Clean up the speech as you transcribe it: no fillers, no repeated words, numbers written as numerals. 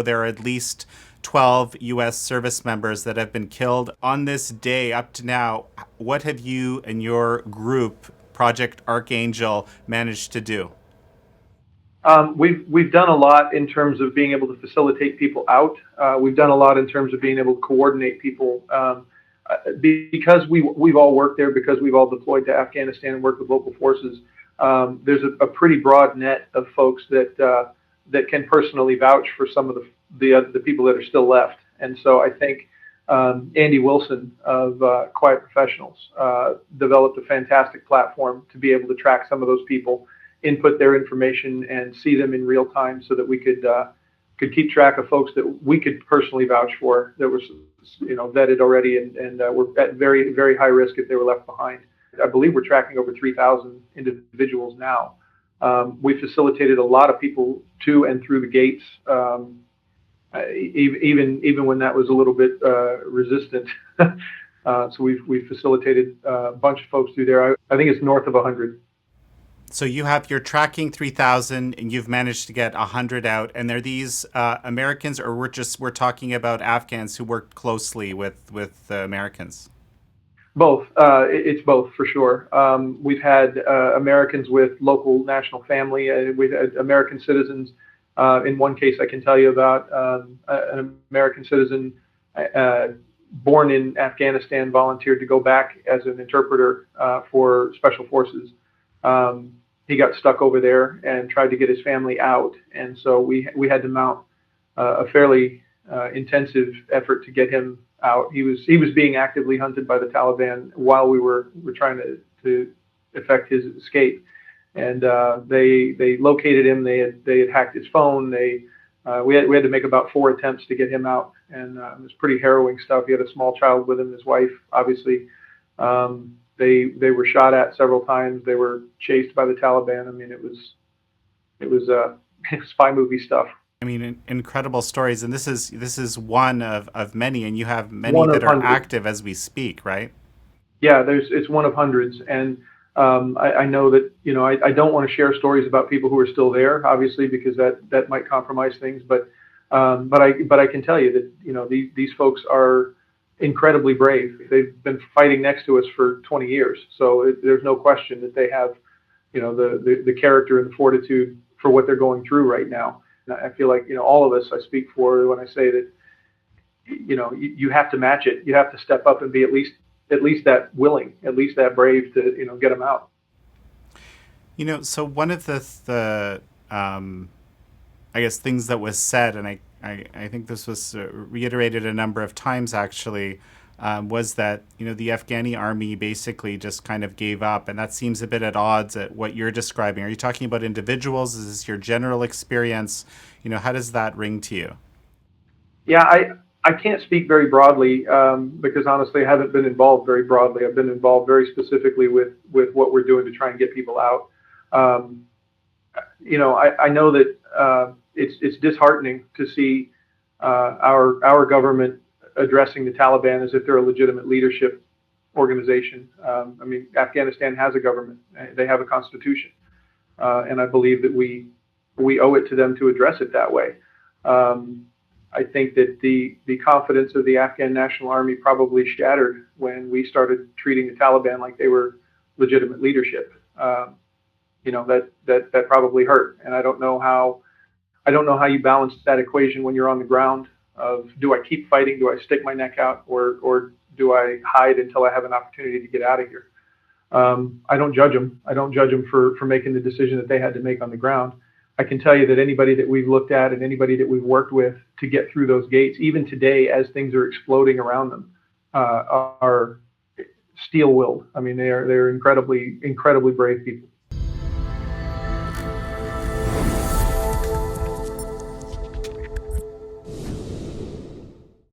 There are at least 12 U.S. service members that have been killed. On this day, up to now, what have you and your group, Project Archangel, managed to do? We've done a lot in terms of being able to facilitate people out. We've done a lot in terms of being able to coordinate people. Because we've all worked there, because we've all deployed to Afghanistan and worked with local forces, there's a pretty broad net of folks that can personally vouch for some of the people that are still left. And so I think Andy Wilson of Quiet Professionals developed a fantastic platform to be able to track some of those people, input their information, and see them in real time, so that we could keep track of folks that we could personally vouch for, that were vetted already and were at very, very high risk if they were left behind. I believe we're tracking over 3,000 individuals now. We facilitated a lot of people to and through the gates, even when that was a little bit resistant. So we've facilitated a bunch of folks through there. I think it's north of 100. So you're tracking 3,000, and you've managed to get 100 out. And are these Americans, or we're talking about Afghans who worked closely with the Americans? Both. It's both, for sure. We've had Americans with local national family. We've had American citizens. In one case, I can tell you about an American citizen born in Afghanistan, volunteered to go back as an interpreter for special forces. He got stuck over there and tried to get his family out, and so we had to mount a fairly intensive effort to get him out. He was being actively hunted by the Taliban while we were trying to effect his escape, and they located him. They had hacked his phone. We had to make about 4 attempts to get him out, and it was pretty harrowing stuff. He had a small child with him, his wife, obviously. They were shot at several times. They were chased by the Taliban. I mean, it was spy movie stuff. I mean, incredible stories, and this is one of many, and you have many One that of are hundreds. active as we speak, right? Yeah, it's one of hundreds, and I know that I don't want to share stories about people who are still there, obviously, because that might compromise things. But I can tell you that these folks are incredibly brave. They've been fighting next to us for 20 years, so there's no question that they have the character and the fortitude for what they're going through right now. And I feel like all of us, I speak for when I say that you have to match it. You have to step up and be at least that willing, at least that brave to get them out. So one of the I guess things that was said, and I think this was reiterated a number of times actually, was that the Afghani army basically just kind of gave up, and that seems a bit at odds at what you're describing. Are you talking about individuals? Is this your general experience? How does that ring to you? Yeah, I can't speak very broadly because honestly I haven't been involved very broadly. I've been involved very specifically with what we're doing to try and get people out. I know that it's disheartening to see our government addressing the Taliban as if they're a legitimate leadership organization. I mean, Afghanistan has a government. They have a constitution. And I believe that we owe it to them to address it that way. I think that the confidence of the Afghan National Army probably shattered when we started treating the Taliban like they were legitimate leadership. That probably hurt. And I don't know how you balance that equation when you're on the ground of, do I keep fighting? Do I stick my neck out, or do I hide until I have an opportunity to get out of here? I don't judge them. I don't judge them for making the decision that they had to make on the ground. I can tell you that anybody that we've looked at and anybody that we've worked with to get through those gates, even today as things are exploding around them, are steel-willed. I mean, they're incredibly, incredibly brave people.